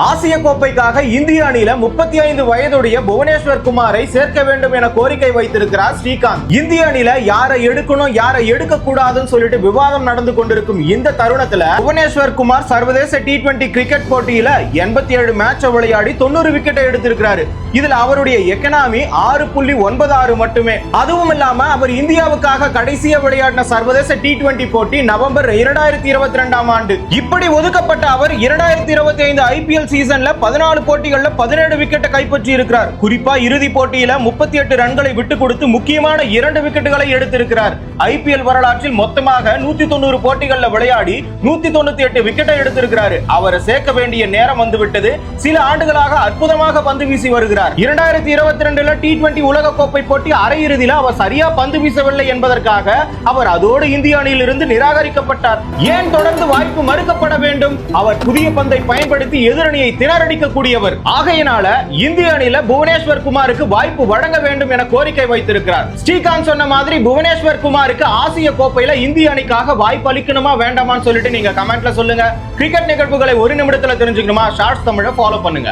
ஆசிய கோப்பைக்காக இந்திய அணியில 35 வயதுடைய புவனேஸ்வர் குமாரை சேர்க்க வேண்டும் என கோரிக்கை வைத்திருக்கிறார் ஸ்ரீகாந்த். இந்திய அணியில யாரை எடுக்கணும் யாரை எடுக்க கூடாதுன்னு சொல்லிட்டு விவாதம் நடந்து கொண்டிருக்கும் இந்த தருணத்துல புவனேஸ்வர் குமார் சர்வதேச T20 கிரிக்கெட் போட்டியில 87 மேட்சை விளையாடி 90 விக்கெட்டை எடுத்திருக்கிறாரு. இதுல அவருடைய எக்கனாமி 6.96 மட்டுமே. அதுவும் இல்லாம அவர் இந்தியாவுக்காக கடைசியா விளையாடின சர்வதேச T20 போட்டி நவம்பர் 2022 ஆண்டு. இப்படி ஒதுக்கப்பட்ட அவர் 2025 IPL சீசன்ல 14 போட்டிகள்ல 17 விக்கெட்டை கைப்பற்றி இருக்கிறார். குறிப்பா இறுதி போட்டியில 38 ரன்களை விட்டு கொடுத்து முக்கியமான 2 விக்கெட்டுகளை எடுத்திருக்கிறார். IPL வரலாற்றில் மொத்தமாக 190 போட்டிகள்ல விளையாடி 198 விக்கெட்டை எடுத்திருக்கிறார். அவரை சேர்க்க வேண்டிய நேரம் வந்துவிட்டது. சில ஆண்டுகளாக அற்புதமாக பந்து வீசி வருகிறார். 2022 T20 உலக கோப்பை போட்டி அரையிறுதியில் அவர் சரியா பந்து வீசவில்லை என்பதற்காக அவர் அதோடு இந்திய அணியில் இருந்து நிராகரிக்கப்பட்டார். ஏன் தொடர்ந்து வாய்ப்பு மறுக்கப்பட வேண்டும்? அவர் புதிய பந்தை பயன்படுத்தி எதிரணியை திணறடிக்கக்கூடியவர். ஆகையினால இந்திய அணியில புவனேஸ்வர் குமாருக்கு வாய்ப்பு வழங்க வேண்டும் என கோரிக்கை வைத்திருக்கிறார். ஸ்ரீகாந்த் சொன்ன மாதிரி புவனேஸ்வர் குமாருக்கு ஆசிய கோப்பையில இந்திய அணிக்காக வாய்ப்பு அளிக்கணுமா வேண்டாமான்னு சொல்லிட்டு நீங்க கமெண்ட்ல சொல்லுங்க. கிரிக்கெட் நிகழ்வுகளை ஒரு நிமிடத்துல தெரிஞ்சுக்கணுமா? ஷார்ட்ஸ் தமிழை ஃபாலோ பண்ணுங்க.